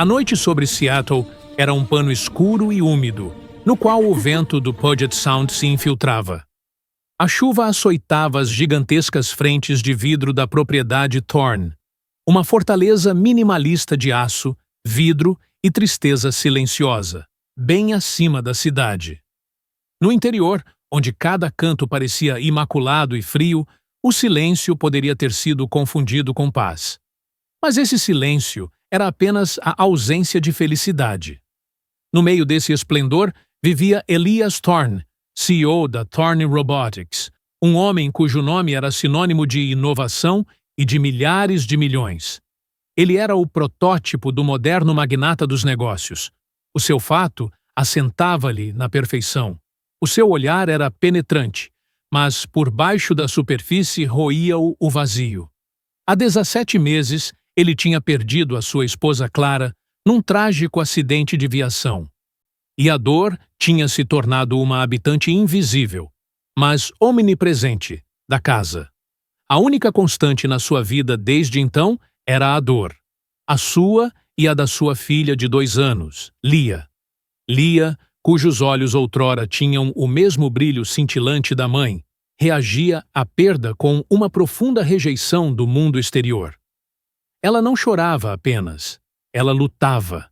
A noite sobre Seattle era um pano escuro e úmido, no qual o vento do Puget Sound se infiltrava. A chuva açoitava as gigantescas frentes de vidro da propriedade Thorne, uma fortaleza minimalista de aço, vidro e tristeza silenciosa, bem acima da cidade. No interior, onde cada canto parecia imaculado e frio, o silêncio poderia ter sido confundido com paz. Mas esse silêncio era apenas a ausência de felicidade. No meio desse esplendor vivia Elias Thorne, CEO da Thorne Robotics, um homem cujo nome era sinônimo de inovação e de milhares de milhões. Ele era o protótipo do moderno magnata dos negócios. O seu fato assentava-lhe na perfeição. O seu olhar era penetrante, mas por baixo da superfície roía-o o vazio. Há 17 meses, ele tinha perdido a sua esposa Clara num trágico acidente de viação. E a dor tinha se tornado uma habitante invisível, mas omnipresente, da casa. A única constante na sua vida desde então era a dor. A sua e a da sua filha de 2 anos, Lia. Lia, cujos olhos outrora tinham o mesmo brilho cintilante da mãe, reagia à perda com uma profunda rejeição do mundo exterior. Ela não chorava apenas, ela lutava.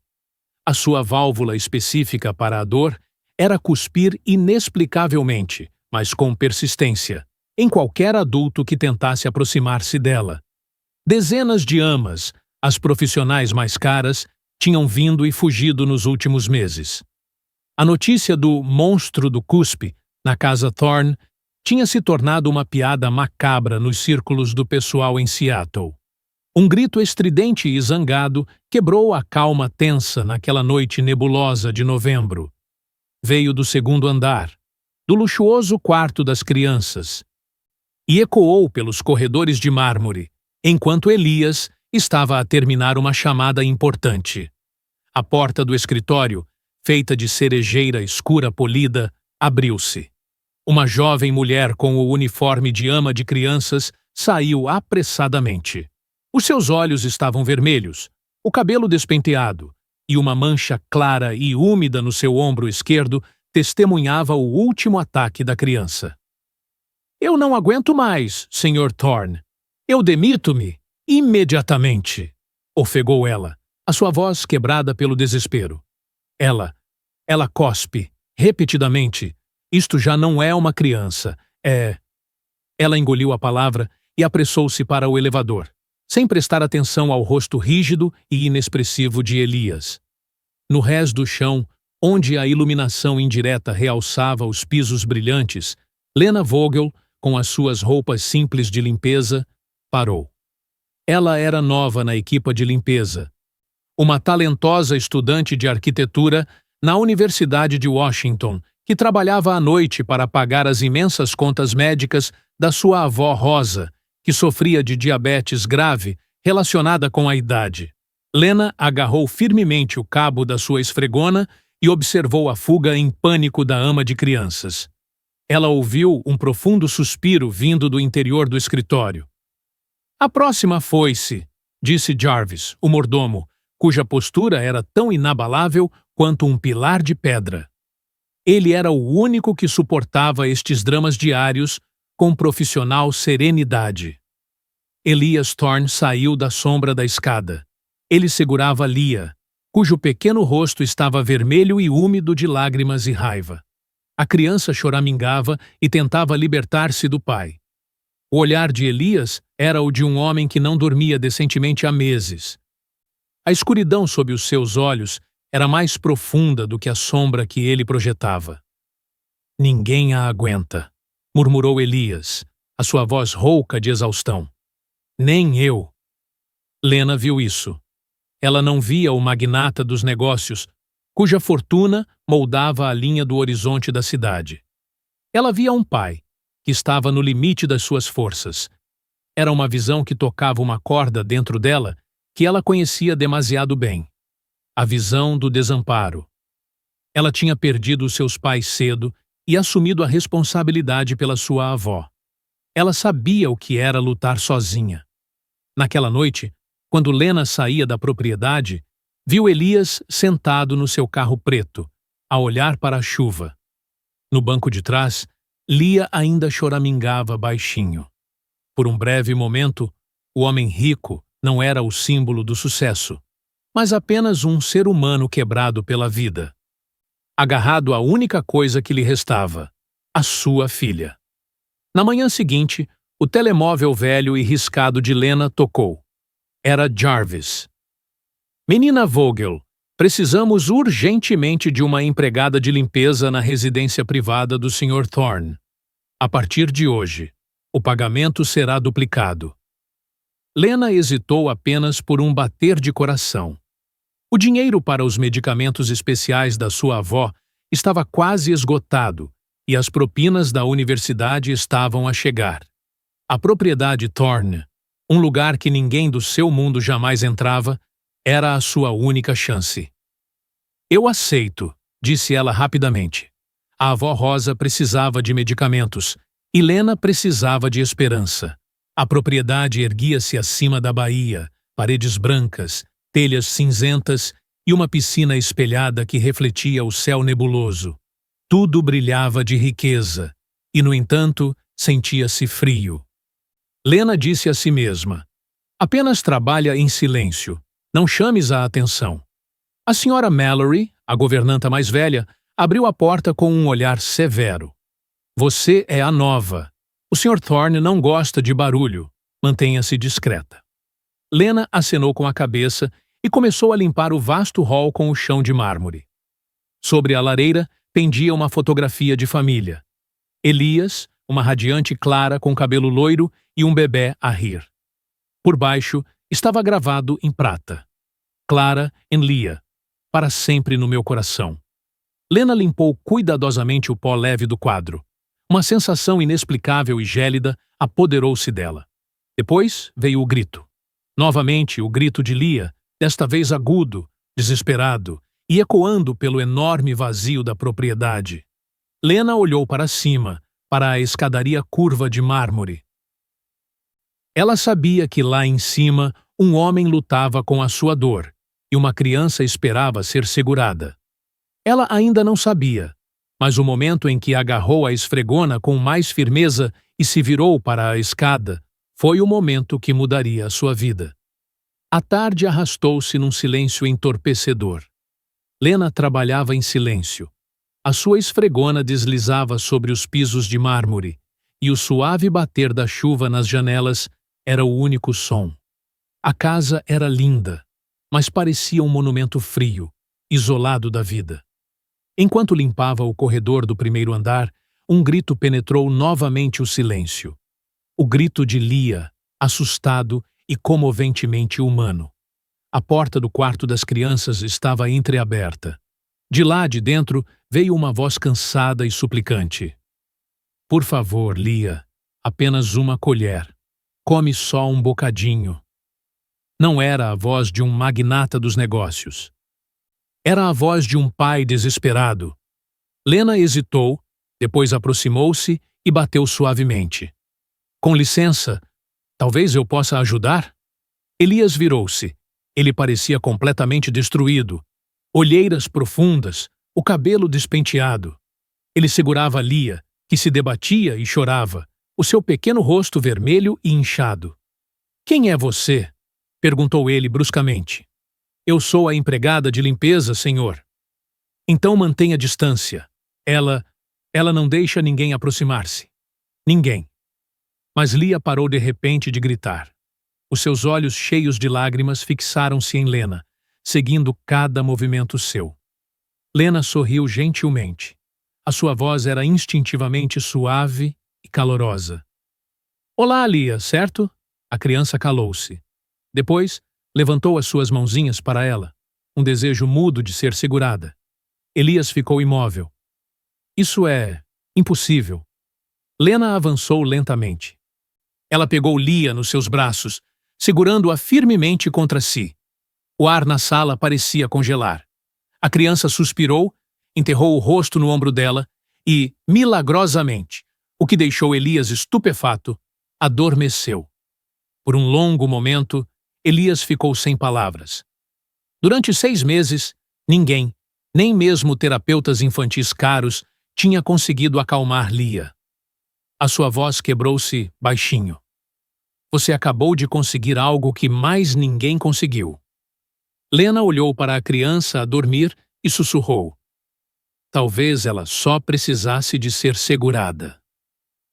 A sua válvula específica para a dor era cuspir inexplicavelmente, mas com persistência, em qualquer adulto que tentasse aproximar-se dela. Dezenas de amas, as profissionais mais caras, tinham vindo e fugido nos últimos meses. A notícia do monstro do cuspe, na casa Thorne, tinha se tornado uma piada macabra nos círculos do pessoal em Seattle. Um grito estridente e zangado quebrou a calma tensa naquela noite nebulosa de novembro. Veio do 2º andar, do luxuoso quarto das crianças, e ecoou pelos corredores de mármore, enquanto Elias estava a terminar uma chamada importante. A porta do escritório, feita de cerejeira escura polida, abriu-se. Uma jovem mulher com o uniforme de ama de crianças saiu apressadamente. Os seus olhos estavam vermelhos, o cabelo despenteado, e uma mancha clara e úmida no seu ombro esquerdo testemunhava o último ataque da criança. "Eu não aguento mais, Sr. Thorne. Eu demito-me imediatamente", ofegou ela, a sua voz quebrada pelo desespero. Ela cospe, repetidamente. "Isto já não é uma criança, é..." Ela engoliu a palavra e apressou-se para o elevador, sem prestar atenção ao rosto rígido e inexpressivo de Elias. No rés do chão, onde a iluminação indireta realçava os pisos brilhantes, Lena Vogel, com as suas roupas simples de limpeza, parou. Ela era nova na equipa de limpeza. Uma talentosa estudante de arquitetura na Universidade de Washington, que trabalhava à noite para pagar as imensas contas médicas da sua avó Rosa, que sofria de diabetes grave relacionada com a idade. Lena agarrou firmemente o cabo da sua esfregona e observou a fuga em pânico da ama de crianças. Ela ouviu um profundo suspiro vindo do interior do escritório. "A próxima foi-se", disse Jarvis, o mordomo, cuja postura era tão inabalável quanto um pilar de pedra. Ele era o único que suportava estes dramas diários com profissional serenidade. Elias Thorne saiu da sombra da escada. Ele segurava Lia, cujo pequeno rosto estava vermelho e úmido de lágrimas e raiva. A criança choramingava e tentava libertar-se do pai. O olhar de Elias era o de um homem que não dormia decentemente há meses. A escuridão sob os seus olhos era mais profunda do que a sombra que ele projetava. "Ninguém a aguenta", murmurou Elias, a sua voz rouca de exaustão. "Nem eu." Lena viu isso. Ela não via o magnata dos negócios, cuja fortuna moldava a linha do horizonte da cidade. Ela via um pai, que estava no limite das suas forças. Era uma visão que tocava uma corda dentro dela que ela conhecia demasiado bem. A visão do desamparo. Ela tinha perdido seus pais cedo e assumido a responsabilidade pela sua avó. Ela sabia o que era lutar sozinha. Naquela noite, quando Lena saía da propriedade, Viu Elias sentado no seu carro preto, a olhar para a chuva. No banco de trás, Lia ainda choramingava baixinho. Por um breve momento, o homem rico não era o símbolo do sucesso, mas apenas um ser humano quebrado pela vida. Agarrado à única coisa que lhe restava, a sua filha. Na manhã seguinte, o telemóvel velho e riscado de Lena tocou. Era Jarvis. Menina Vogel, precisamos urgentemente de uma empregada de limpeza na residência privada do Sr. Thorne. A partir de hoje, o pagamento será duplicado. Lena hesitou apenas por um bater de coração. O dinheiro para os medicamentos especiais da sua avó estava quase esgotado e as propinas da universidade estavam a chegar. A propriedade Thorne, um lugar que ninguém do seu mundo jamais entrava, era a sua única chance. Eu aceito, disse ela rapidamente. A avó Rosa precisava de medicamentos e Lena precisava de esperança. A propriedade erguia-se acima da baía, paredes brancas, telhas cinzentas e uma piscina espelhada que refletia o céu nebuloso. Tudo brilhava de riqueza e, no entanto, sentia-se frio. Lena disse a si mesma: apenas trabalha em silêncio. Não chames a atenção. A senhora Mallory, a governanta mais velha, abriu a porta com um olhar severo. Você é a nova. O Sr. Thorne não gosta de barulho. Mantenha-se discreta. Lena acenou com a cabeça e começou a limpar o vasto hall com o chão de mármore. Sobre a lareira pendia uma fotografia de família. Elias, uma radiante Clara com cabelo loiro e um bebê a rir. Por baixo estava gravado em prata: Clara e Lia, para sempre no meu coração. Lena limpou cuidadosamente o pó leve do quadro. Uma sensação inexplicável e gélida apoderou-se dela. Depois veio o grito. Novamente o grito de Lia, desta vez agudo, desesperado e ecoando pelo enorme vazio da propriedade. Lena olhou para cima, para a escadaria curva de mármore. Ela sabia que lá em cima um homem lutava com a sua dor e uma criança esperava ser segurada. Ela ainda não sabia, mas o momento em que agarrou a esfregona com mais firmeza e se virou para a escada foi o momento que mudaria a sua vida. A tarde arrastou-se num silêncio entorpecedor. Lena trabalhava em silêncio. A sua esfregona deslizava sobre os pisos de mármore e o suave bater da chuva nas janelas era o único som. A casa era linda, mas parecia um monumento frio, isolado da vida. Enquanto limpava o corredor do primeiro andar, um grito penetrou novamente o silêncio. O grito de Lia, assustado e comoventemente humano. A porta do quarto das crianças estava entreaberta. De lá de dentro veio uma voz cansada e suplicante. Por favor, Lia, apenas uma colher. Come só um bocadinho. Não era a voz de um magnata dos negócios. Era a voz de um pai desesperado. Lena hesitou, depois aproximou-se e bateu suavemente. Com licença, talvez eu possa ajudar? Elias virou-se. Ele parecia completamente destruído. Olheiras profundas, o cabelo despenteado. Ele segurava Lia, que se debatia e chorava, o seu pequeno rosto vermelho e inchado. Quem é você? Perguntou ele bruscamente. Eu sou a empregada de limpeza, senhor. Então mantenha distância. Ela não deixa ninguém aproximar-se. Ninguém. Mas Lia parou de repente de gritar. Os seus olhos cheios de lágrimas fixaram-se em Lena, seguindo cada movimento seu. Lena sorriu gentilmente. A sua voz era instintivamente suave e calorosa. Olá, Lia, certo? A criança calou-se. Depois, levantou as suas mãozinhas para ela, um desejo mudo de ser segurada. Elias ficou imóvel. Isso é impossível. Lena avançou lentamente. Ela pegou Lia nos seus braços, segurando-a firmemente contra si. O ar na sala parecia congelar. A criança suspirou, enterrou o rosto no ombro dela e, milagrosamente, o que deixou Elias estupefato, adormeceu. Por um longo momento, Elias ficou sem palavras. Durante 6 meses, ninguém, nem mesmo terapeutas infantis caros, tinha conseguido acalmar Lia. A sua voz quebrou-se baixinho. Você acabou de conseguir algo que mais ninguém conseguiu. Lena olhou para a criança a dormir e sussurrou. Talvez ela só precisasse de ser segurada.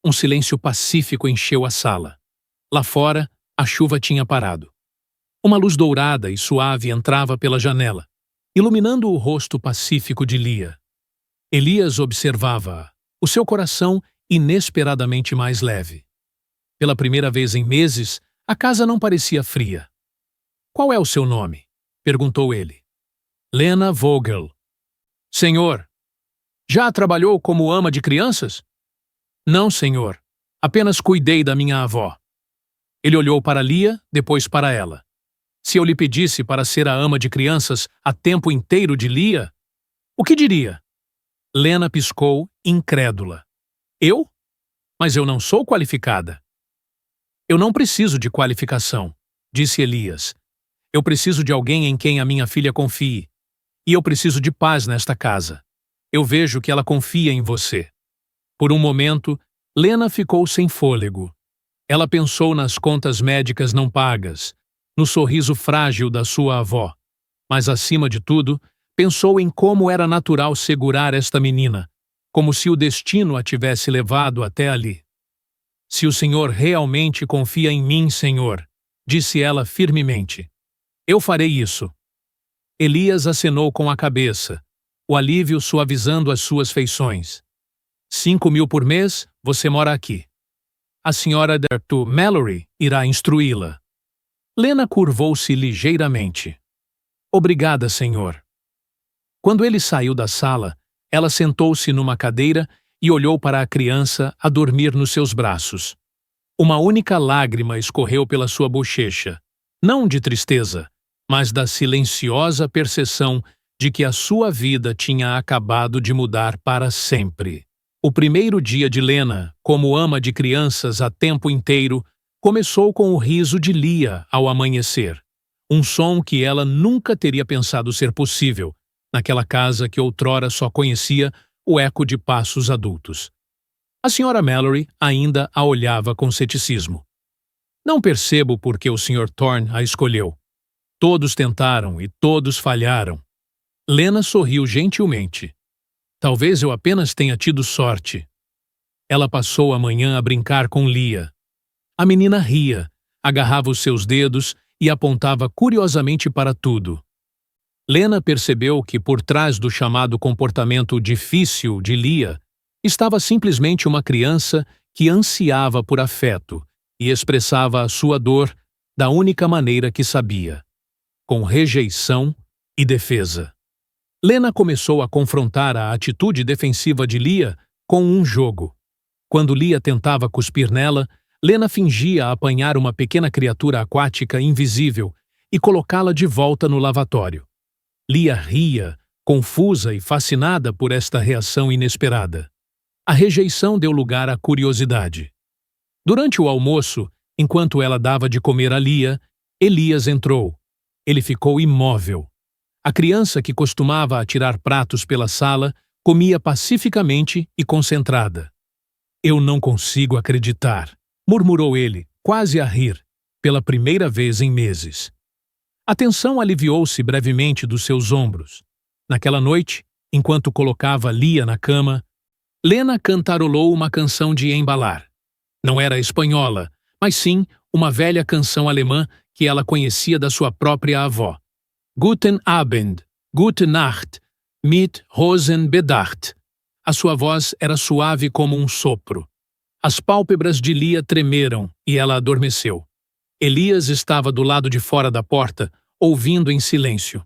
Um silêncio pacífico encheu a sala. Lá fora, a chuva tinha parado. Uma luz dourada e suave entrava pela janela, iluminando o rosto pacífico de Lia. Elias observava-a, o seu coração inesperadamente mais leve. Pela primeira vez em meses, a casa não parecia fria. Qual é o seu nome? Perguntou ele. Lena Vogel. Senhor, já trabalhou como ama de crianças? Não, senhor. Apenas cuidei da minha avó. Ele olhou para Lia, depois para ela. Se eu lhe pedisse para ser a ama de crianças a tempo inteiro de Lia, o que diria? Lena piscou, incrédula. Eu? Mas eu não sou qualificada. Eu não preciso de qualificação, disse Elias. Eu preciso de alguém em quem a minha filha confie. E eu preciso de paz nesta casa. Eu vejo que ela confia em você. Por um momento, Lena ficou sem fôlego. Ela pensou nas contas médicas não pagas, no sorriso frágil da sua avó. Mas, acima de tudo, pensou em como era natural segurar esta menina, como se o destino a tivesse levado até ali. Se o Senhor realmente confia em mim, Senhor, disse ela firmemente, eu farei isso. Elias acenou com a cabeça, o alívio suavizando as suas feições. 5.000 por mês, você mora aqui. A senhora Dr. Mallory irá instruí-la. Lena curvou-se ligeiramente. Obrigada, senhor. Quando ele saiu da sala, ela sentou-se numa cadeira e olhou para a criança a dormir nos seus braços. Uma única lágrima escorreu pela sua bochecha, não de tristeza, mas da silenciosa percepção de que a sua vida tinha acabado de mudar para sempre. O primeiro dia de Lena, como ama de crianças a tempo inteiro, começou com o riso de Lia ao amanhecer. Um som que ela nunca teria pensado ser possível, naquela casa que outrora só conhecia o eco de passos adultos. A senhora Mallory ainda a olhava com ceticismo. Não percebo por que o Sr. Thorne a escolheu. Todos tentaram e todos falharam. Lena sorriu gentilmente. Talvez eu apenas tenha tido sorte. Ela passou a manhã a brincar com Lia. A menina ria, agarrava os seus dedos e apontava curiosamente para tudo. Lena percebeu que por trás do chamado comportamento difícil de Lia estava simplesmente uma criança que ansiava por afeto e expressava a sua dor da única maneira que sabia, com rejeição e defesa. Lena começou a confrontar a atitude defensiva de Lia com um jogo. Quando Lia tentava cuspir nela, Lena fingia apanhar uma pequena criatura aquática invisível e colocá-la de volta no lavatório. Lia ria, confusa e fascinada por esta reação inesperada. A rejeição deu lugar à curiosidade. Durante o almoço, enquanto ela dava de comer a Lia, Elias entrou. Ele ficou imóvel. A criança que costumava atirar pratos pela sala comia pacificamente e concentrada. Eu não consigo acreditar, murmurou ele, quase a rir, pela primeira vez em meses. A tensão aliviou-se brevemente dos seus ombros. Naquela noite, enquanto colocava Lia na cama, Lena cantarolou uma canção de embalar. Não era espanhola, mas sim uma velha canção alemã que ela conhecia da sua própria avó. Guten Abend, gute Nacht, mit Rosen bedacht. A sua voz era suave como um sopro. As pálpebras de Lia tremeram e ela adormeceu. Elias estava do lado de fora da porta, ouvindo em silêncio.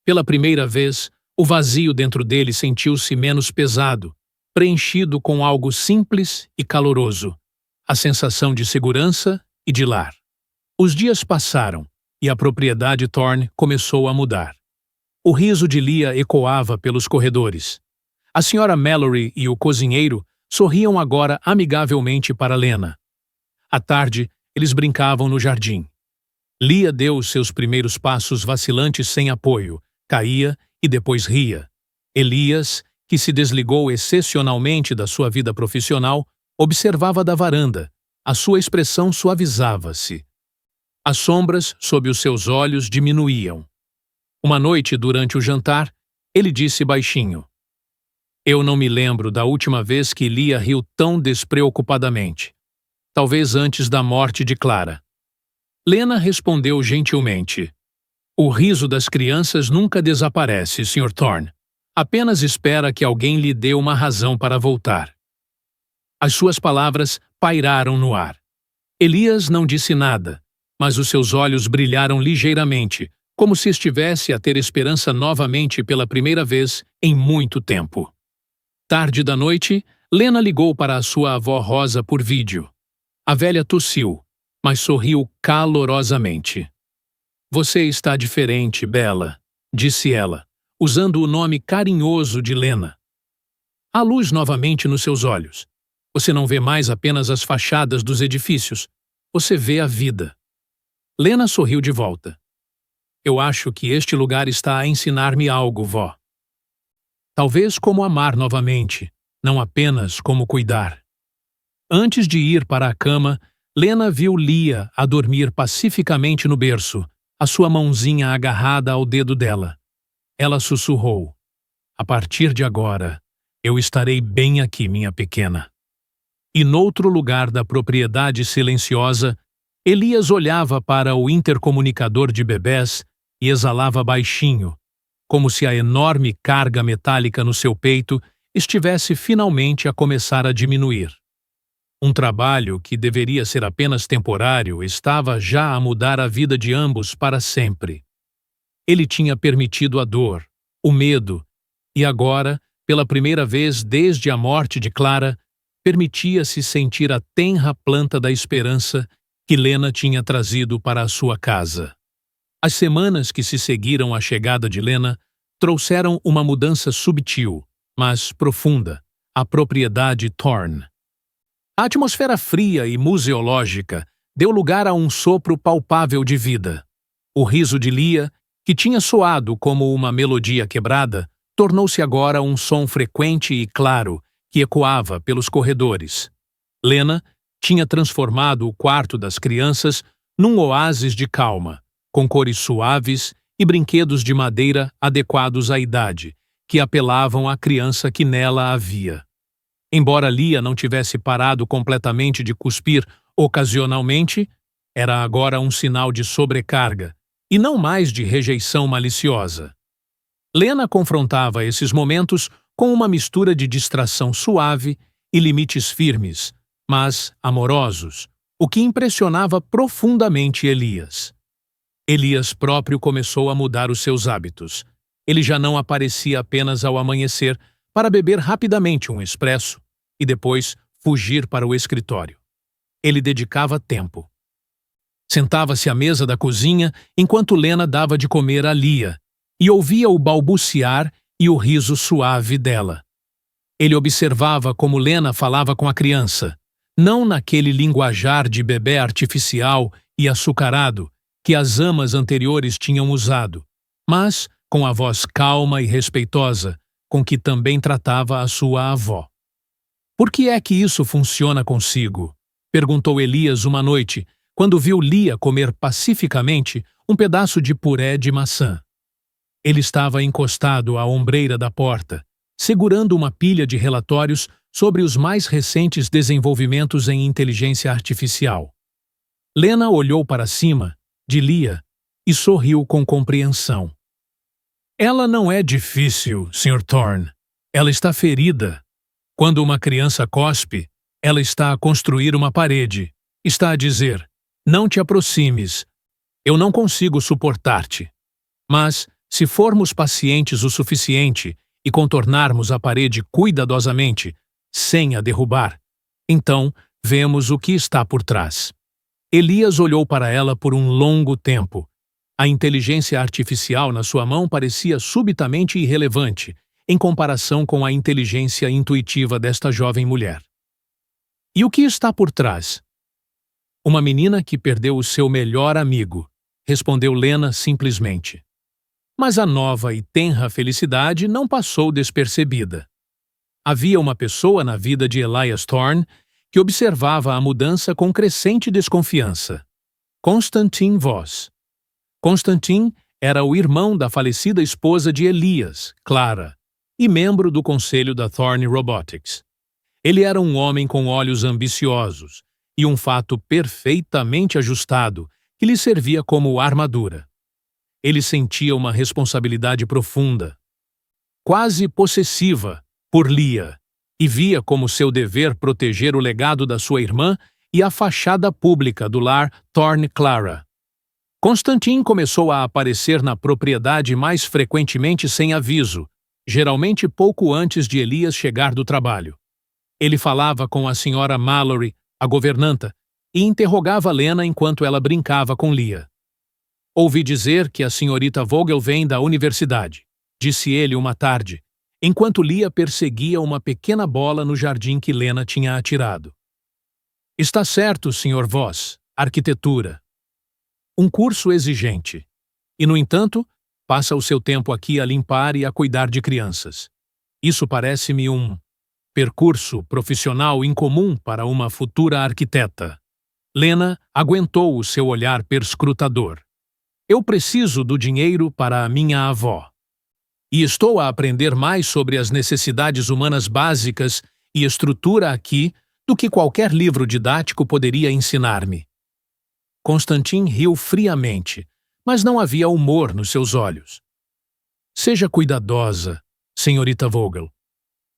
Pela primeira vez, o vazio dentro dele sentiu-se menos pesado, preenchido com algo simples e caloroso, a sensação de segurança e de lar. Os dias passaram e a propriedade Thorne começou a mudar. O riso de Lia ecoava pelos corredores. A senhora Mallory e o cozinheiro sorriam agora amigavelmente para Lena. À tarde, eles brincavam no jardim. Lia deu os seus primeiros passos vacilantes sem apoio, caía e depois ria. Elias, que se desligou excepcionalmente da sua vida profissional, observava da varanda. A sua expressão suavizava-se. As sombras sob os seus olhos diminuíam. Uma noite, durante o jantar, ele disse baixinho: "Eu não me lembro da última vez que Lia riu tão despreocupadamente. Talvez antes da morte de Clara." Lena respondeu gentilmente: "O riso das crianças nunca desaparece, Sr. Thorne. Apenas espera que alguém lhe dê uma razão para voltar." As suas palavras pairaram no ar. Elias não disse nada, mas os seus olhos brilharam ligeiramente, como se estivesse a ter esperança novamente pela primeira vez em muito tempo. Tarde da noite, Lena ligou para a sua avó Rosa por vídeo. A velha tossiu, mas sorriu calorosamente. "Você está diferente, Bela", disse ela, usando o nome carinhoso de Lena. Há luz novamente nos seus olhos. Você não vê mais apenas as fachadas dos edifícios. Você vê a vida. Lena sorriu de volta. "Eu acho que este lugar está a ensinar-me algo, vó. Talvez como amar novamente, não apenas como cuidar." Antes de ir para a cama, Lena viu Lia a dormir pacificamente no berço, a sua mãozinha agarrada ao dedo dela. Ela sussurrou: "A partir de agora, eu estarei bem aqui, minha pequena." E noutro lugar da propriedade silenciosa, Elias olhava para o intercomunicador de bebés e exalava baixinho, como se a enorme carga metálica no seu peito estivesse finalmente a começar a diminuir. Um trabalho que deveria ser apenas temporário estava já a mudar a vida de ambos para sempre. Ele tinha permitido a dor, o medo, e agora, pela primeira vez desde a morte de Clara, permitia-se sentir a tenra planta da esperança que Lena tinha trazido para a sua casa. As semanas que se seguiram à chegada de Lena trouxeram uma mudança subtil, mas profunda, à propriedade Thorne. A atmosfera fria e museológica deu lugar a um sopro palpável de vida. O riso de Lia, que tinha soado como uma melodia quebrada, tornou-se agora um som frequente e claro que ecoava pelos corredores. Lena tinha transformado o quarto das crianças num oásis de calma, com cores suaves e brinquedos de madeira adequados à idade, que apelavam à criança que nela havia. Embora Lia não tivesse parado completamente de cuspir ocasionalmente, era agora um sinal de sobrecarga, e não mais de rejeição maliciosa. Lena confrontava esses momentos com uma mistura de distração suave e limites firmes, mas amorosos, o que impressionava profundamente Elias. Elias próprio começou a mudar os seus hábitos. Ele já não aparecia apenas ao amanhecer para beber rapidamente um expresso e depois fugir para o escritório. Ele dedicava tempo. Sentava-se à mesa da cozinha enquanto Lena dava de comer a Lia e ouvia o balbuciar e o riso suave dela. Ele observava como Lena falava com a criança, não naquele linguajar de bebê artificial e açucarado que as amas anteriores tinham usado, mas com a voz calma e respeitosa com que também tratava a sua avó. "Por que é que isso funciona consigo?" perguntou Elias uma noite, quando viu Lia comer pacificamente um pedaço de puré de maçã. Ele estava encostado à ombreira da porta, segurando uma pilha de relatórios sobre os mais recentes desenvolvimentos em inteligência artificial. Lena olhou para cima, de Lia, e sorriu com compreensão. "Ela não é difícil, Sr. Thorne. Ela está ferida. Quando uma criança cospe, ela está a construir uma parede. Está a dizer, não te aproximes. Eu não consigo suportar-te. Mas, se formos pacientes o suficiente e contornarmos a parede cuidadosamente, sem a derrubar, então vemos o que está por trás." Elias olhou para ela por um longo tempo. A inteligência artificial na sua mão parecia subitamente irrelevante, em comparação com a inteligência intuitiva desta jovem mulher. "E o que está por trás?" "Uma menina que perdeu o seu melhor amigo. respondeu Lena simplesmente. Mas a nova e tenra felicidade não passou despercebida. Havia uma pessoa na vida de Elias Thorne que observava a mudança com crescente desconfiança. Constantin Voss. Constantin era o irmão da falecida esposa de Elias, Clara, e membro do conselho da Thorne Robotics. Ele era um homem com olhos ambiciosos e um fato perfeitamente ajustado que lhe servia como armadura. Ele sentia uma responsabilidade profunda, quase possessiva, por Leah, e via como seu dever proteger o legado da sua irmã e a fachada pública do lar Thorne Clara. Constantin começou a aparecer na propriedade mais frequentemente sem aviso, geralmente pouco antes de Elias chegar do trabalho. Ele falava com a senhora Mallory, a governanta, e interrogava Lena enquanto ela brincava com Leah. Ouvi dizer que a senhorita Vogel vem da universidade, disse ele uma tarde, enquanto Leah perseguia uma pequena bola no jardim que Lena tinha atirado. Está certo, Sr. Voss, arquitetura. Um curso exigente. E, no entanto, passa o seu tempo aqui a limpar e a cuidar de crianças. Isso parece-me um percurso profissional incomum para uma futura arquiteta. Lena aguentou o seu olhar perscrutador. Eu preciso do dinheiro para a minha avó. E estou a aprender mais sobre as necessidades humanas básicas e estrutura aqui do que qualquer livro didático poderia ensinar-me. Constantin riu friamente, mas não havia humor nos seus olhos. Seja cuidadosa, senhorita Vogel.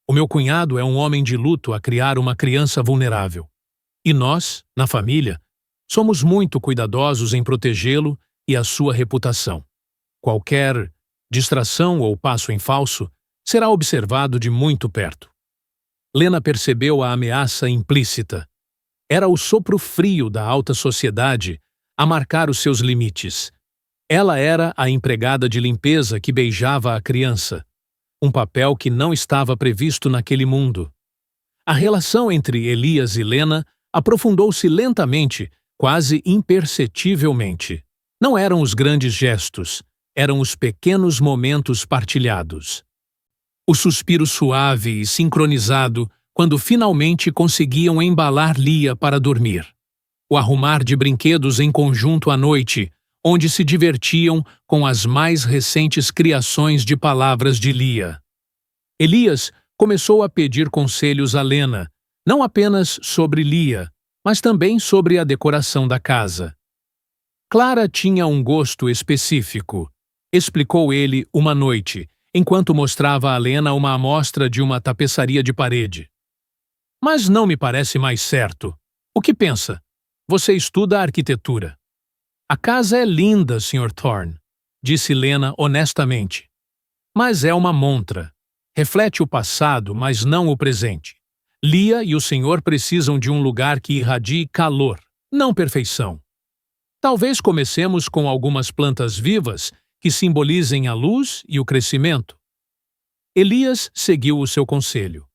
O meu cunhado é um homem de luto a criar uma criança vulnerável. E nós, na família, somos muito cuidadosos em protegê-lo e a sua reputação. Qualquer distração ou passo em falso será observado de muito perto. Lena percebeu a ameaça implícita. Era o sopro frio da alta sociedade a marcar os seus limites. Ela era a empregada de limpeza que beijava a criança, um papel que não estava previsto naquele mundo. A relação entre Elias e Lena aprofundou-se lentamente, quase imperceptivelmente. Não eram os grandes gestos, eram os pequenos momentos partilhados. O suspiro suave e sincronizado quando finalmente conseguiam embalar Leah para dormir. O arrumar de brinquedos em conjunto à noite, onde se divertiam com as mais recentes criações de palavras de Leah. Elias começou a pedir conselhos a Lena, não apenas sobre Leah, mas também sobre a decoração da casa. Clara tinha um gosto específico, explicou ele uma noite, enquanto mostrava a Lena uma amostra de uma tapeçaria de parede. Mas não me parece mais certo. O que pensa? Você estuda arquitetura. A casa é linda, Sr. Thorne, disse Lena honestamente. Mas é uma montra. Reflete o passado, mas não o presente. Leah e o senhor precisam de um lugar que irradie calor, não perfeição. Talvez comecemos com algumas plantas vivas que simbolizem a luz e o crescimento. Elias seguiu o seu conselho.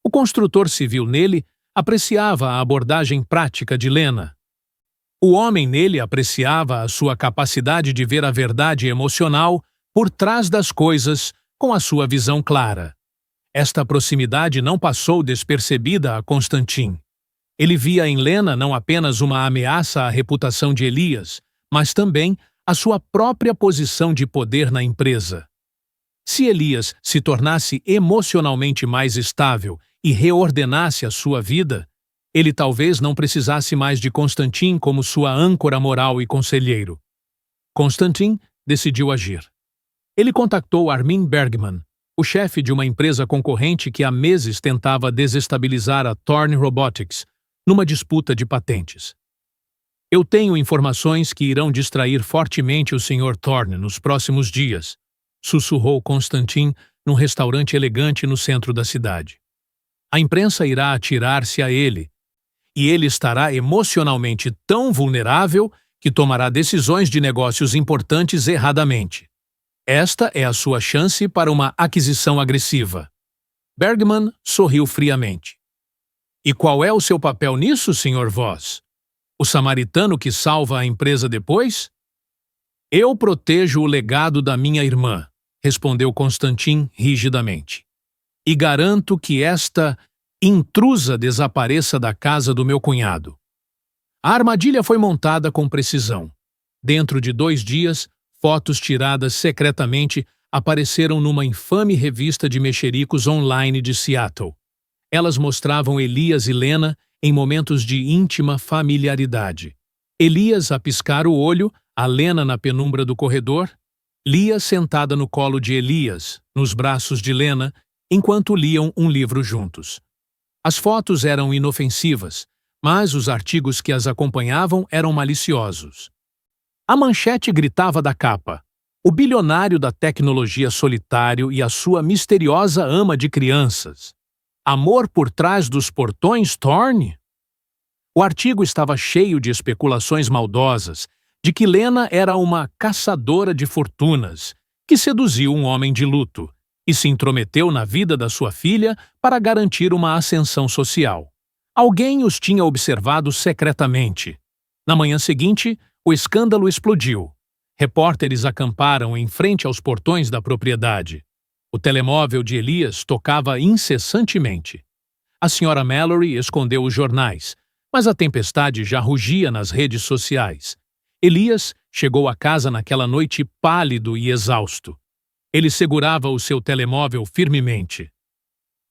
O construtor civil nele apreciava a abordagem prática de Lena. O homem nele apreciava a sua capacidade de ver a verdade emocional por trás das coisas com a sua visão clara. Esta proximidade não passou despercebida a Constantin. Ele via em Lena não apenas uma ameaça à reputação de Elias, mas também a sua própria posição de poder na empresa. Se Elias se tornasse emocionalmente mais estável e reordenasse a sua vida, ele talvez não precisasse mais de Constantin como sua âncora moral e conselheiro. Constantin decidiu agir. Ele contactou Armin Bergman, o chefe de uma empresa concorrente que há meses tentava desestabilizar a Thorne Robotics numa disputa de patentes. Eu tenho informações que irão distrair fortemente o Sr. Thorne nos próximos dias, sussurrou Constantin num restaurante elegante no centro da cidade. A imprensa irá atirar-se a ele, e ele estará emocionalmente tão vulnerável que tomará decisões de negócios importantes erradamente. Esta é a sua chance para uma aquisição agressiva. Bergman sorriu friamente. E qual é o seu papel nisso, Sr. Voss? O samaritano que salva a empresa depois? Eu protejo o legado da minha irmã, respondeu Constantin rigidamente. E garanto que esta intrusa desapareça da casa do meu cunhado. A armadilha foi montada com precisão. Dentro de 2 dias, fotos tiradas secretamente apareceram numa infame revista de mexericos online de Seattle. Elas mostravam Elias e Lena em momentos de íntima familiaridade. Elias a piscar o olho, a Lena na penumbra do corredor, Lia sentada no colo de Elias, nos braços de Lena, enquanto liam um livro juntos. As fotos eram inofensivas, mas os artigos que as acompanhavam eram maliciosos. A manchete gritava da capa: o bilionário da tecnologia solitário e a sua misteriosa ama de crianças. Amor por trás dos portões Thorne? O artigo estava cheio de especulações maldosas de que Lena era uma caçadora de fortunas que seduziu um homem de luto e se intrometeu na vida da sua filha para garantir uma ascensão social. Alguém os tinha observado secretamente. Na manhã seguinte, o escândalo explodiu. Repórteres acamparam em frente aos portões da propriedade. O telemóvel de Elias tocava incessantemente. A senhora Mallory escondeu os jornais, mas a tempestade já rugia nas redes sociais. Elias chegou à casa naquela noite pálido e exausto. Ele segurava o seu telemóvel firmemente.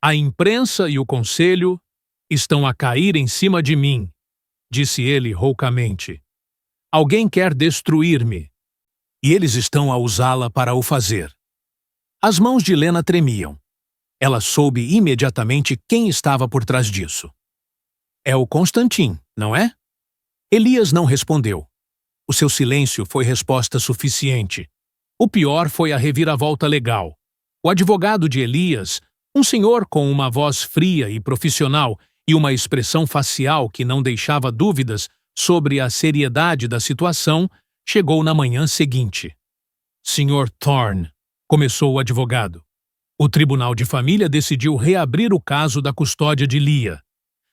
A imprensa e o conselho estão a cair em cima de mim, disse ele roucamente. Alguém quer destruir-me, e eles estão a usá-la para o fazer. As mãos de Lena tremiam. Ela soube imediatamente quem estava por trás disso. É o Constantin, não é? Elias não respondeu. O seu silêncio foi resposta suficiente. O pior foi a reviravolta legal. O advogado de Elias, um senhor com uma voz fria e profissional e uma expressão facial que não deixava dúvidas sobre a seriedade da situação, chegou na manhã seguinte. Sr. Thorne, começou o advogado. O Tribunal de Família decidiu reabrir o caso da custódia de Lia.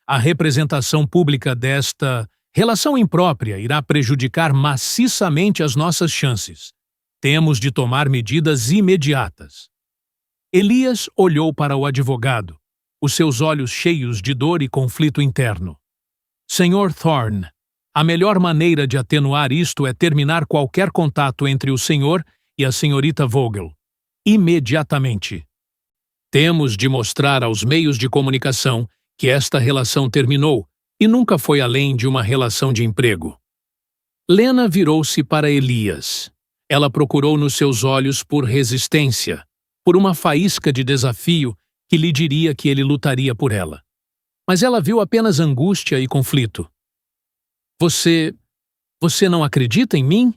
A representação pública desta relação imprópria irá prejudicar maciçamente as nossas chances. Temos de tomar medidas imediatas. Elias olhou para o advogado, os seus olhos cheios de dor e conflito interno. Sr. Thorne, a melhor maneira de atenuar isto é terminar qualquer contato entre o senhor e a senhorita Vogel. Imediatamente. Temos de mostrar aos meios de comunicação que esta relação terminou e nunca foi além de uma relação de emprego. Lena virou-se para Elias. Ela procurou nos seus olhos por resistência, por uma faísca de desafio que lhe diria que ele lutaria por ela. Mas ela viu apenas angústia e conflito. Você não acredita em mim?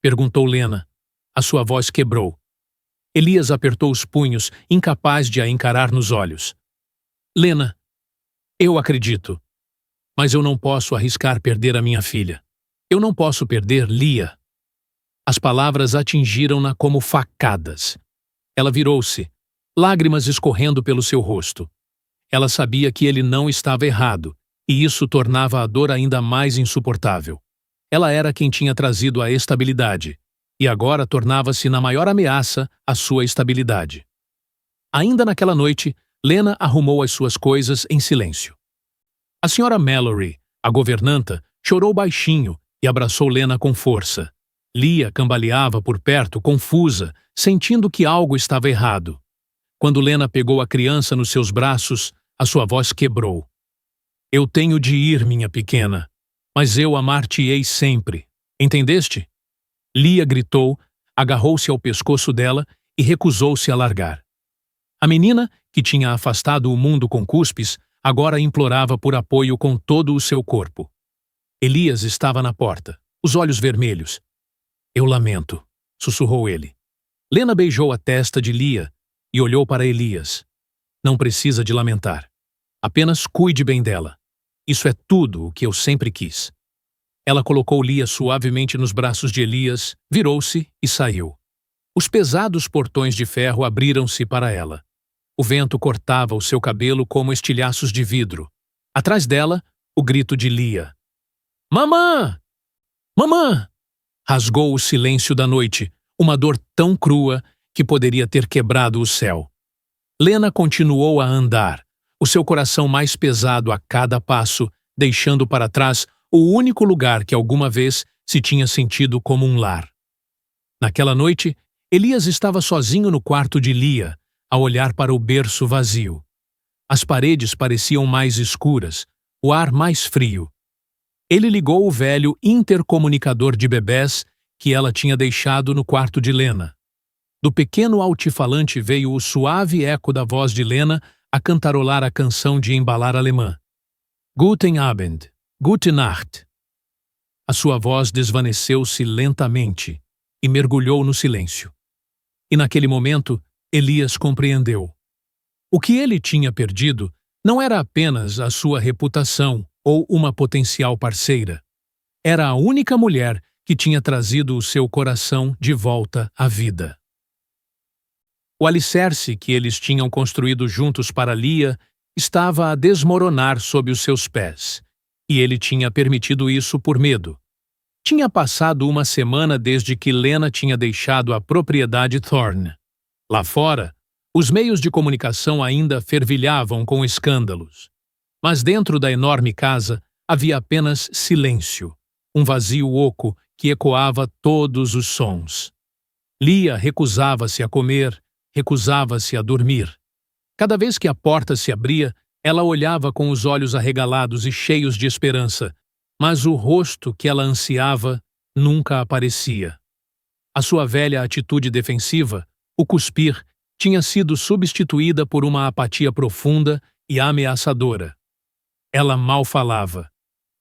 Perguntou Lena. A sua voz quebrou. Elias apertou os punhos, incapaz de a encarar nos olhos. Lena, eu acredito. Mas eu não posso arriscar perder a minha filha. Eu não posso perder Lia. As palavras atingiram-na como facadas. Ela virou-se, lágrimas escorrendo pelo seu rosto. Ela sabia que ele não estava errado, e isso tornava a dor ainda mais insuportável. Ela era quem tinha trazido a estabilidade, e agora tornava-se na maior ameaça à sua estabilidade. Ainda naquela noite, Lena arrumou as suas coisas em silêncio. A senhora Mallory, a governanta, chorou baixinho e abraçou Lena com força. Lia cambaleava por perto, confusa, sentindo que algo estava errado. Quando Lena pegou a criança nos seus braços, a sua voz quebrou. Eu tenho de ir, minha pequena, mas eu amar-te-ei sempre. Entendeste? Lia gritou, agarrou-se ao pescoço dela e recusou-se a largar. A menina, que tinha afastado o mundo com cuspes, agora implorava por apoio com todo o seu corpo. Elias estava na porta, os olhos vermelhos. Eu lamento, sussurrou ele. Lena beijou a testa de Lia e olhou para Elias. Não precisa de lamentar. Apenas cuide bem dela. Isso é tudo o que eu sempre quis. Ela colocou Lia suavemente nos braços de Elias, virou-se e saiu. Os pesados portões de ferro abriram-se para ela. O vento cortava o seu cabelo como estilhaços de vidro. Atrás dela, o grito de Lia. Mamã! Mamã! Rasgou o silêncio da noite, uma dor tão crua que poderia ter quebrado o céu. Lena continuou a andar, o seu coração mais pesado a cada passo, deixando para trás o único lugar que alguma vez se tinha sentido como um lar. Naquela noite, Elias estava sozinho no quarto de Lia, a olhar para o berço vazio. As paredes pareciam mais escuras, o ar mais frio. Ele ligou o velho intercomunicador de bebés que ela tinha deixado no quarto de Lena. Do pequeno altifalante veio o suave eco da voz de Lena a cantarolar a canção de embalar alemã. Guten Abend, gute Nacht. A sua voz desvaneceu-se lentamente e mergulhou no silêncio. E naquele momento, Elias compreendeu. O que ele tinha perdido não era apenas a sua reputação ou uma potencial parceira. Era a única mulher que tinha trazido o seu coração de volta à vida. O alicerce que eles tinham construído juntos para Lia estava a desmoronar sob os seus pés, e ele tinha permitido isso por medo. Tinha passado uma semana desde que Lena tinha deixado a propriedade Thorne. Lá fora, os meios de comunicação ainda fervilhavam com escândalos. Mas dentro da enorme casa havia apenas silêncio, um vazio oco que ecoava todos os sons. Lia recusava-se a comer, recusava-se a dormir. Cada vez que a porta se abria, ela olhava com os olhos arregalados e cheios de esperança, mas o rosto que ela ansiava nunca aparecia. A sua velha atitude defensiva, o cuspir, tinha sido substituída por uma apatia profunda e ameaçadora. Ela mal falava.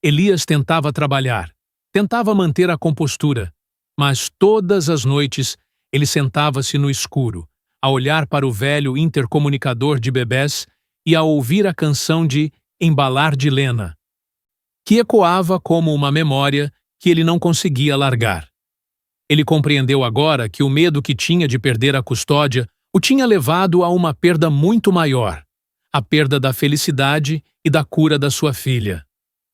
Elias tentava trabalhar, tentava manter a compostura, mas todas as noites ele sentava-se no escuro, a olhar para o velho intercomunicador de bebés e a ouvir a canção de Embalar de Lena, que ecoava como uma memória que ele não conseguia largar. Ele compreendeu agora que o medo que tinha de perder a custódia o tinha levado a uma perda muito maior, a perda da felicidade e da cura da sua filha.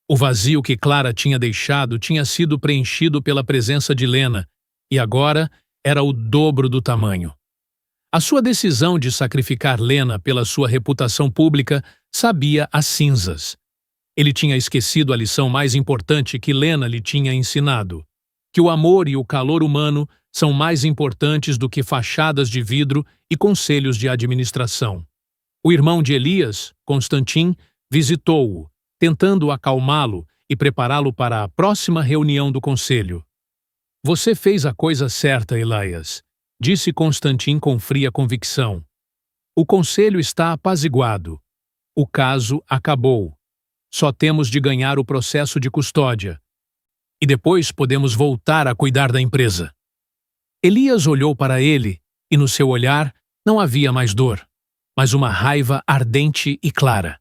O vazio que Clara tinha deixado tinha sido preenchido pela presença de Lena, e agora era o dobro do tamanho. A sua decisão de sacrificar Lena pela sua reputação pública sabia as cinzas. Ele tinha esquecido a lição mais importante que Lena lhe tinha ensinado, que o amor e o calor humano são mais importantes do que fachadas de vidro e conselhos de administração. O irmão de Elias, Constantin, visitou-o, tentando acalmá-lo e prepará-lo para a próxima reunião do conselho. Você fez a coisa certa, Elias, disse Constantin com fria convicção. O conselho está apaziguado. O caso acabou. Só temos de ganhar o processo de custódia. E depois podemos voltar a cuidar da empresa. Elias olhou para ele, e no seu olhar não havia mais dor, mas uma raiva ardente e clara.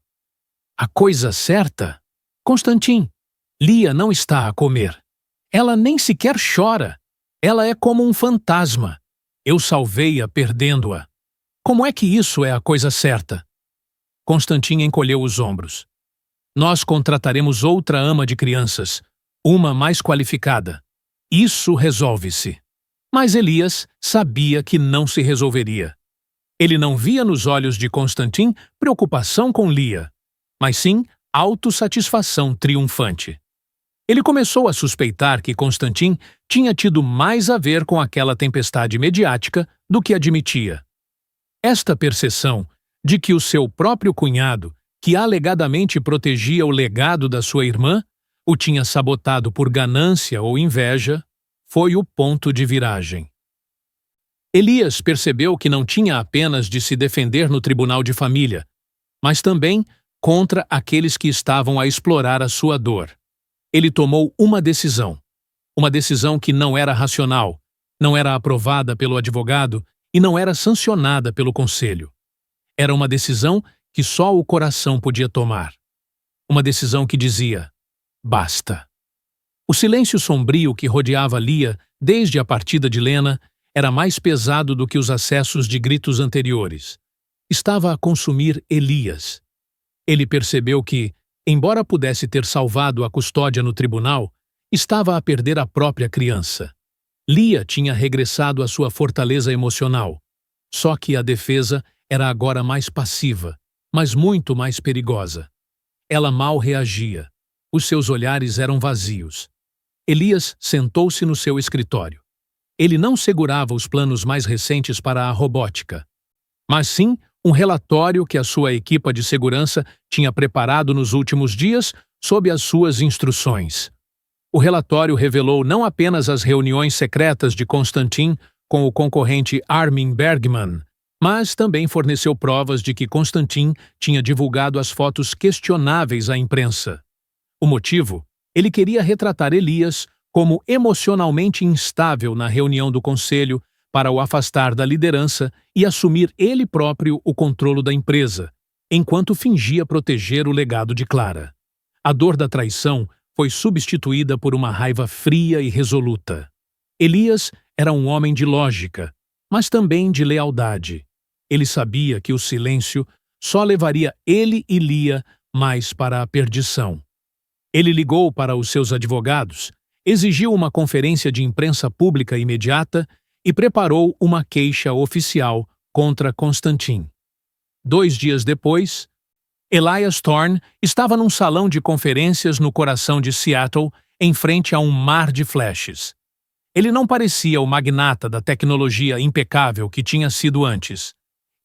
A coisa certa? Constantin, Lia não está a comer. Ela nem sequer chora. Ela é como um fantasma. Eu salvei-a perdendo-a. Como é que isso é a coisa certa? Constantin encolheu os ombros. Nós contrataremos outra ama de crianças, uma mais qualificada. Isso resolve-se. Mas Elias sabia que não se resolveria. Ele não via nos olhos de Constantin preocupação com Lia, mas sim autossatisfação triunfante. Ele começou a suspeitar que Constantin tinha tido mais a ver com aquela tempestade mediática do que admitia. Esta percepção de que o seu próprio cunhado, que alegadamente protegia o legado da sua irmã, o tinha sabotado por ganância ou inveja, foi o ponto de viragem. Elias percebeu que não tinha apenas de se defender no tribunal de família, mas também contra aqueles que estavam a explorar a sua dor. Ele tomou uma decisão que não era racional, não era aprovada pelo advogado e não era sancionada pelo conselho. Era uma decisão que só o coração podia tomar. Uma decisão que dizia: basta. O silêncio sombrio que rodeava Lia desde a partida de Lena era mais pesado do que os acessos de gritos anteriores. Estava a consumir Elias. Ele percebeu que, embora pudesse ter salvado a custódia no tribunal, estava a perder a própria criança. Lia tinha regressado à sua fortaleza emocional. Só que a defesa era agora mais passiva, mas muito mais perigosa. Ela mal reagia. Os seus olhares eram vazios. Elias sentou-se no seu escritório. Ele não segurava os planos mais recentes para a robótica, mas sim um relatório que a sua equipa de segurança tinha preparado nos últimos dias sob as suas instruções. O relatório revelou não apenas as reuniões secretas de Konstantin com o concorrente Armin Bergman, mas também forneceu provas de que Konstantin tinha divulgado as fotos questionáveis à imprensa. O motivo? Ele queria retratar Elias como emocionalmente instável na reunião do conselho para o afastar da liderança e assumir ele próprio o controle da empresa, enquanto fingia proteger o legado de Clara. A dor da traição foi substituída por uma raiva fria e resoluta. Elias era um homem de lógica, mas também de lealdade. Ele sabia que o silêncio só levaria ele e Lia mais para a perdição. Ele ligou para os seus advogados, exigiu uma conferência de imprensa pública imediata e preparou uma queixa oficial contra Konstantin. 2 dias depois, Elias Thorne estava num salão de conferências no coração de Seattle, em frente a um mar de flashes. Ele não parecia o magnata da tecnologia impecável que tinha sido antes.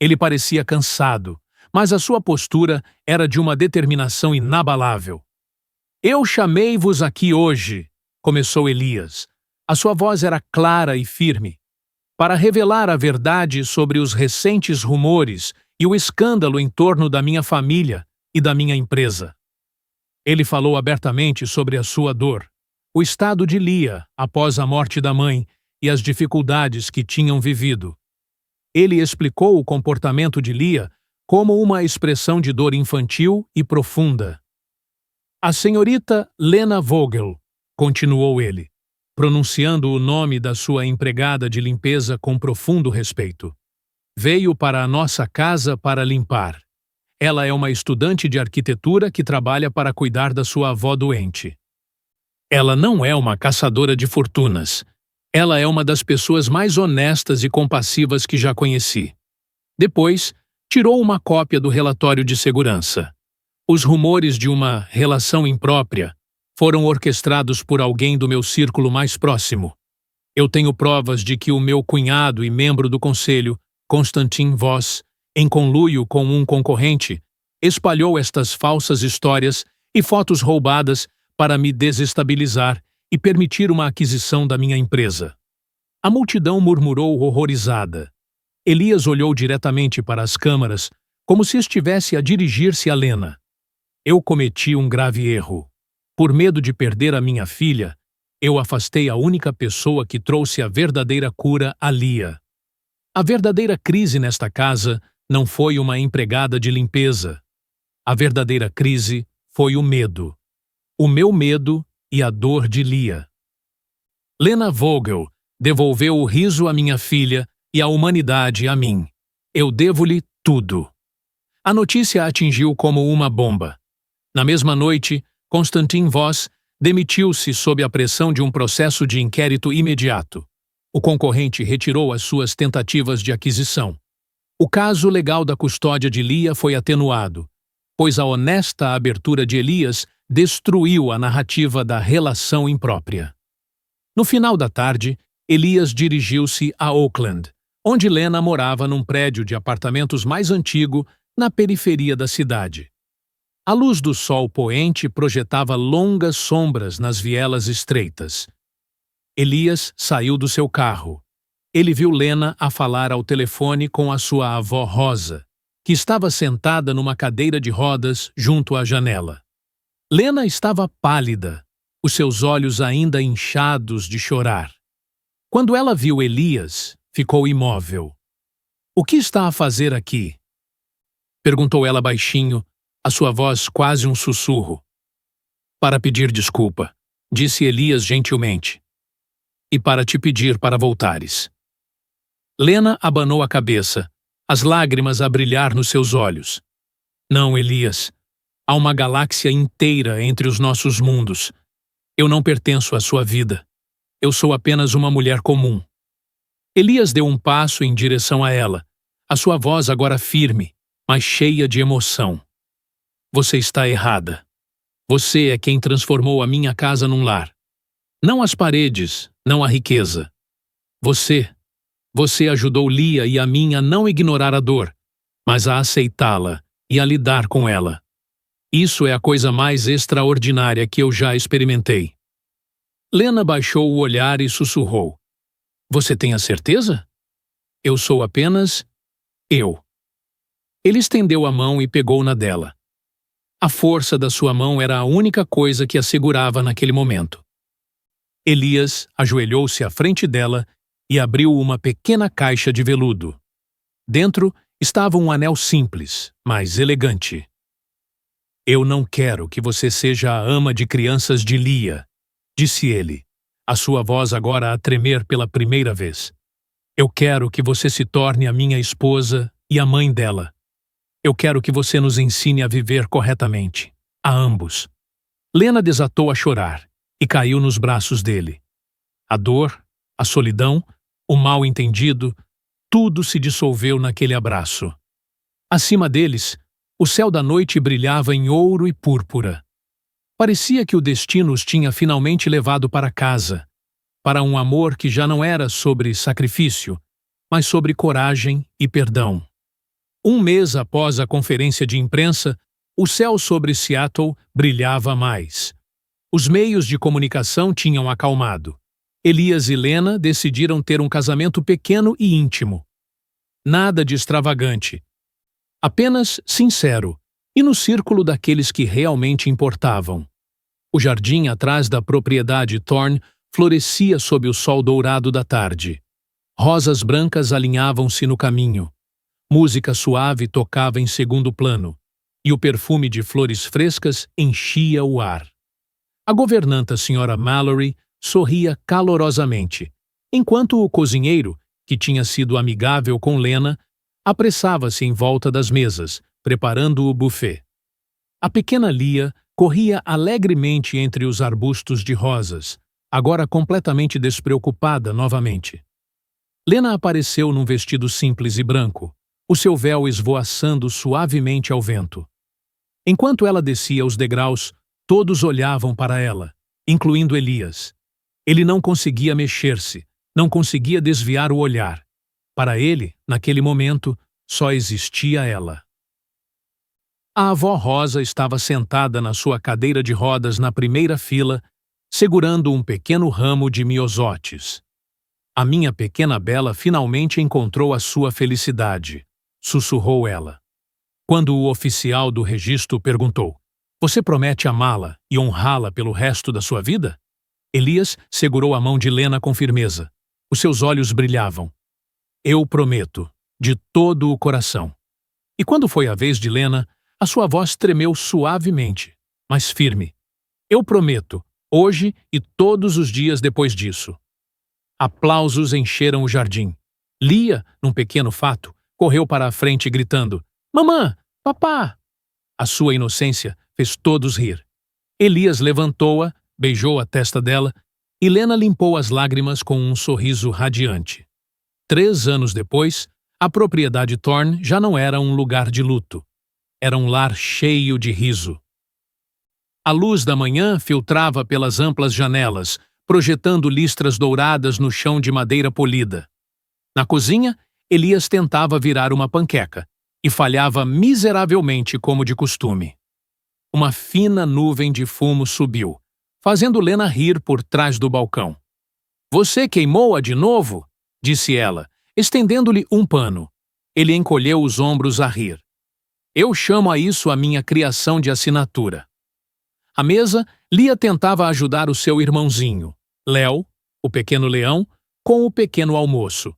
Ele parecia cansado, mas a sua postura era de uma determinação inabalável. "Eu chamei-vos aqui hoje", começou Elias. A sua voz era clara e firme, "para revelar a verdade sobre os recentes rumores e o escândalo em torno da minha família e da minha empresa." Ele falou abertamente sobre a sua dor, o estado de Lia após a morte da mãe e as dificuldades que tinham vivido. Ele explicou o comportamento de Lia como uma expressão de dor infantil e profunda. "A senhorita Lena Vogel", continuou ele, pronunciando o nome da sua empregada de limpeza com profundo respeito, "veio para a nossa casa para limpar. Ela é uma estudante de arquitetura que trabalha para cuidar da sua avó doente. Ela não é uma caçadora de fortunas. Ela é uma das pessoas mais honestas e compassivas que já conheci." Depois, tirou uma cópia do relatório de segurança. Os rumores de uma relação imprópria foram orquestrados por alguém do meu círculo mais próximo. Eu tenho provas de que o meu cunhado e membro do conselho, Konstantin Voss, em conluio com um concorrente, espalhou estas falsas histórias e fotos roubadas para me desestabilizar e permitir uma aquisição da minha empresa. A multidão murmurou horrorizada. Elias olhou diretamente para as câmaras, como se estivesse a dirigir-se a Lena. "Eu cometi um grave erro. Por medo de perder a minha filha, eu afastei a única pessoa que trouxe a verdadeira cura a Lia. A verdadeira crise nesta casa não foi uma empregada de limpeza. A verdadeira crise foi o medo. O meu medo e a dor de Lia. Lena Vogel devolveu o riso à minha filha e a humanidade a mim. Eu devo-lhe tudo." A notícia atingiu como uma bomba. Na mesma noite, Konstantin Voss demitiu-se sob a pressão de um processo de inquérito imediato. O concorrente retirou as suas tentativas de aquisição. O caso legal da custódia de Lia foi atenuado, pois a honesta abertura de Elias destruiu a narrativa da relação imprópria. No final da tarde, Elias dirigiu-se a Oakland, onde Lena morava num prédio de apartamentos mais antigo na periferia da cidade. A luz do sol poente projetava longas sombras nas vielas estreitas. Elias saiu do seu carro. Ele viu Lena a falar ao telefone com a sua avó Rosa, que estava sentada numa cadeira de rodas junto à janela. Lena estava pálida, os seus olhos ainda inchados de chorar. Quando ela viu Elias, ficou imóvel. "O que está a fazer aqui?" perguntou ela baixinho, a sua voz quase um sussurro. "Para pedir desculpa", disse Elias gentilmente. "E para te pedir para voltares." Lena abanou a cabeça, as lágrimas a brilhar nos seus olhos. "Não, Elias. Há uma galáxia inteira entre os nossos mundos. Eu não pertenço à sua vida. Eu sou apenas uma mulher comum. Elias deu um passo em direção a ela, a sua voz agora firme, mas cheia de emoção. Você está errada. Você é quem transformou a minha casa num lar. Não as paredes, não a riqueza. Você ajudou Lia e a mim a não ignorar a dor, mas a aceitá-la e a lidar com ela. Isso é a coisa mais extraordinária que eu já experimentei. Lena baixou o olhar e sussurrou. Você tem a certeza? Eu sou apenas eu. Ele estendeu a mão e pegou na dela. A força da sua mão era a única coisa que a segurava naquele momento. Elias ajoelhou-se à frente dela e abriu uma pequena caixa de veludo. Dentro estava um anel simples, mas elegante. Eu não quero que você seja a ama de crianças de Lia, disse ele, a sua voz agora a tremer pela primeira vez. Eu quero que você se torne a minha esposa e a mãe dela. Eu quero que você nos ensine a viver corretamente, a ambos. Lena desatou a chorar e caiu nos braços dele. A dor, a solidão, o mal-entendido, tudo se dissolveu naquele abraço. Acima deles, o céu da noite brilhava em ouro e púrpura. Parecia que o destino os tinha finalmente levado para casa, para um amor que já não era sobre sacrifício, mas sobre coragem e perdão. Um mês após a conferência de imprensa, o céu sobre Seattle brilhava mais. Os meios de comunicação tinham acalmado. Elias e Lena decidiram ter um casamento pequeno e íntimo. Nada de extravagante. Apenas sincero, e no círculo daqueles que realmente importavam. O jardim atrás da propriedade Thorne florescia sob o sol dourado da tarde. Rosas brancas alinhavam-se no caminho. Música suave tocava em segundo plano, e o perfume de flores frescas enchia o ar. A governanta Sra. Mallory sorria calorosamente, enquanto o cozinheiro, que tinha sido amigável com Lena, apressava-se em volta das mesas, preparando o buffet. A pequena Lia corria alegremente entre os arbustos de rosas, agora completamente despreocupada novamente. Lena apareceu num vestido simples e branco, o seu véu esvoaçando suavemente ao vento. Enquanto ela descia os degraus, todos olhavam para ela, incluindo Elias. Ele não conseguia mexer-se, não conseguia desviar o olhar. Para ele, naquele momento, só existia ela. A avó Rosa estava sentada na sua cadeira de rodas na primeira fila, segurando um pequeno ramo de miosotes. A minha pequena Bela finalmente encontrou a sua felicidade, sussurrou ela. Quando o oficial do registro perguntou, você promete amá-la e honrá-la pelo resto da sua vida? Elias segurou a mão de Lena com firmeza. Os seus olhos brilhavam. Eu prometo, de todo o coração. E quando foi a vez de Lena, a sua voz tremeu suavemente, mas firme. Eu prometo, hoje e todos os dias depois disso. Aplausos encheram o jardim. Lia, num pequeno fato, correu para a frente gritando, Mamã! Papá! A sua inocência fez todos rir. Elias levantou-a, beijou a testa dela, e Lena limpou as lágrimas com um sorriso radiante. 3 anos depois, a propriedade Thorne já não era um lugar de luto. Era um lar cheio de riso. A luz da manhã filtrava pelas amplas janelas, projetando listras douradas no chão de madeira polida. Na cozinha, Elias tentava virar uma panqueca e falhava miseravelmente como de costume. Uma fina nuvem de fumo subiu, fazendo Lena rir por trás do balcão. Você queimou-a de novo? Disse ela, estendendo-lhe um pano. Ele encolheu os ombros a rir. Eu chamo a isso a minha criação de assinatura. À mesa, Lia tentava ajudar o seu irmãozinho, Léo, o pequeno leão, com o pequeno almoço.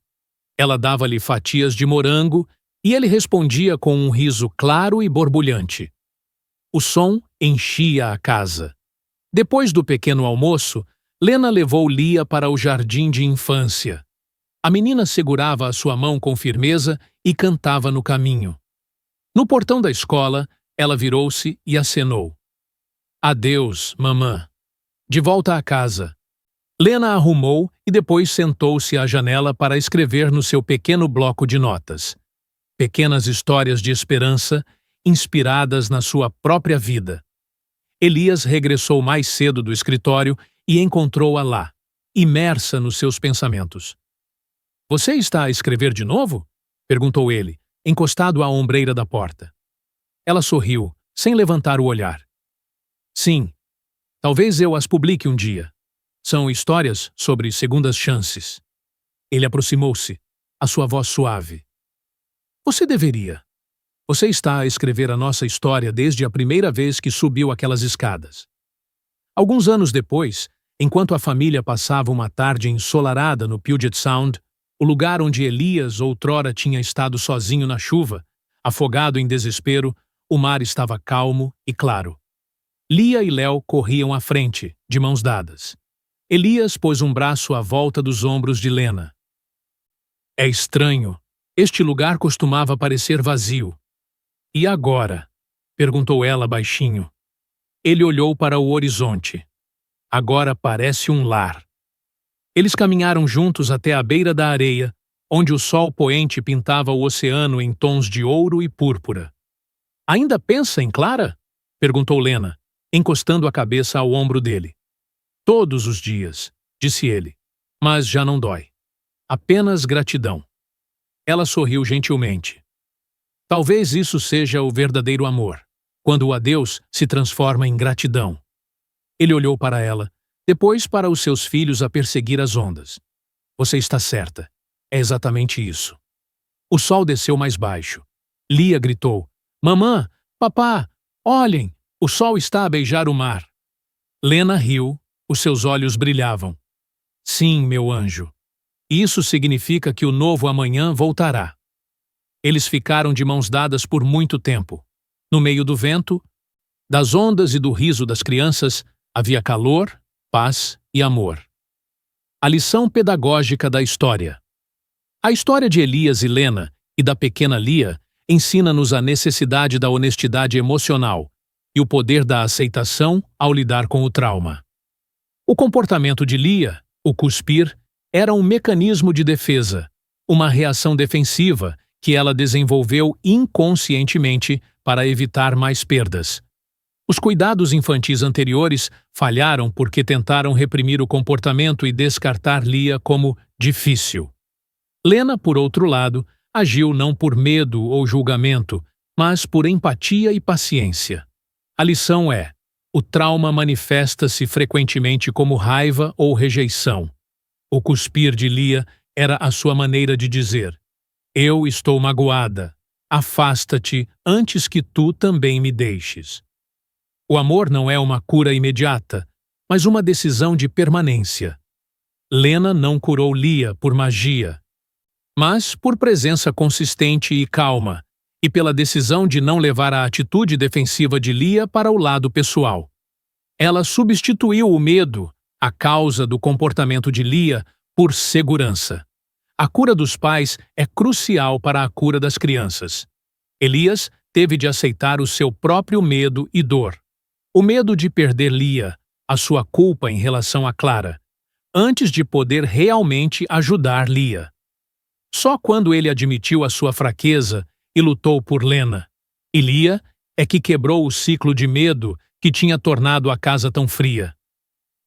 Ela dava-lhe fatias de morango e ele respondia com um riso claro e borbulhante. O som enchia a casa. Depois do pequeno almoço, Lena levou Lia para o jardim de infância. A menina segurava a sua mão com firmeza e cantava no caminho. No portão da escola, ela virou-se e acenou. Adeus, mamã. De volta à casa. Lena arrumou e depois sentou-se à janela para escrever no seu pequeno bloco de notas. Pequenas histórias de esperança, inspiradas na sua própria vida. Elias regressou mais cedo do escritório e encontrou-a lá, imersa nos seus pensamentos. "Você está a escrever de novo?" perguntou ele, encostado à ombreira da porta. Ela sorriu, sem levantar o olhar. "Sim. Talvez eu as publique um dia. São histórias sobre segundas chances." Ele aproximou-se, a sua voz suave. "Você deveria. Você está a escrever a nossa história desde a primeira vez que subiu aquelas escadas." Alguns anos depois, enquanto a família passava uma tarde ensolarada no Puget Sound, o lugar onde Elias outrora tinha estado sozinho na chuva, afogado em desespero, o mar estava calmo e claro. Lia e Léo corriam à frente, de mãos dadas. Elias pôs um braço à volta dos ombros de Lena. "É estranho. Este lugar costumava parecer vazio." "E agora?" perguntou ela baixinho. Ele olhou para o horizonte. "Agora parece um lar." Eles caminharam juntos até a beira da areia, onde o sol poente pintava o oceano em tons de ouro e púrpura. "Ainda pensa em Clara?" perguntou Lena, encostando a cabeça ao ombro dele. "Todos os dias", disse ele, "mas já não dói. Apenas gratidão." Ela sorriu gentilmente. "Talvez isso seja o verdadeiro amor, quando o adeus se transforma em gratidão." Ele olhou para ela, depois para os seus filhos a perseguir as ondas. "Você está certa. É exatamente isso." O sol desceu mais baixo. Lia gritou: "Mamã, papá, olhem! O sol está a beijar o mar." Lena riu, os seus olhos brilhavam. "Sim, meu anjo. Isso significa que o novo amanhã voltará." Eles ficaram de mãos dadas por muito tempo. No meio do vento, das ondas e do riso das crianças, havia calor, paz e amor. A lição pedagógica da história. A história de Elias e Lena e da pequena Lia ensina-nos a necessidade da honestidade emocional e o poder da aceitação ao lidar com o trauma. O comportamento de Lia, o cuspir, era um mecanismo de defesa, uma reação defensiva que ela desenvolveu inconscientemente para evitar mais perdas. Os cuidados infantis anteriores falharam porque tentaram reprimir o comportamento e descartar Lia como difícil. Lena, por outro lado, agiu não por medo ou julgamento, mas por empatia e paciência. A lição é: o trauma manifesta-se frequentemente como raiva ou rejeição. O cuspir de Lia era a sua maneira de dizer: "Eu estou magoada. Afasta-te antes que tu também me deixes." O amor não é uma cura imediata, mas uma decisão de permanência. Lena não curou Lia por magia, mas por presença consistente e calma, e pela decisão de não levar a atitude defensiva de Lia para o lado pessoal. Ela substituiu o medo, a causa do comportamento de Lia, por segurança. A cura dos pais é crucial para a cura das crianças. Elias teve de aceitar o seu próprio medo e dor. O medo de perder Lia, a sua culpa em relação a Clara, antes de poder realmente ajudar Lia. Só quando ele admitiu a sua fraqueza e lutou por Lena e Lia é que quebrou o ciclo de medo que tinha tornado a casa tão fria.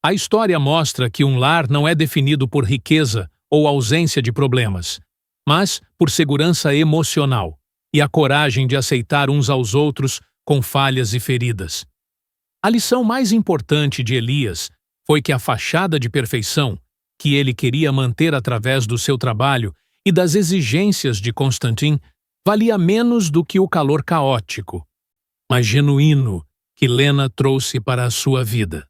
A história mostra que um lar não é definido por riqueza ou ausência de problemas, mas por segurança emocional e a coragem de aceitar uns aos outros com falhas e feridas. A lição mais importante de Elias foi que a fachada de perfeição, que ele queria manter através do seu trabalho e das exigências de Constantin, valia menos do que o calor caótico, mas genuíno, que Lena trouxe para a sua vida.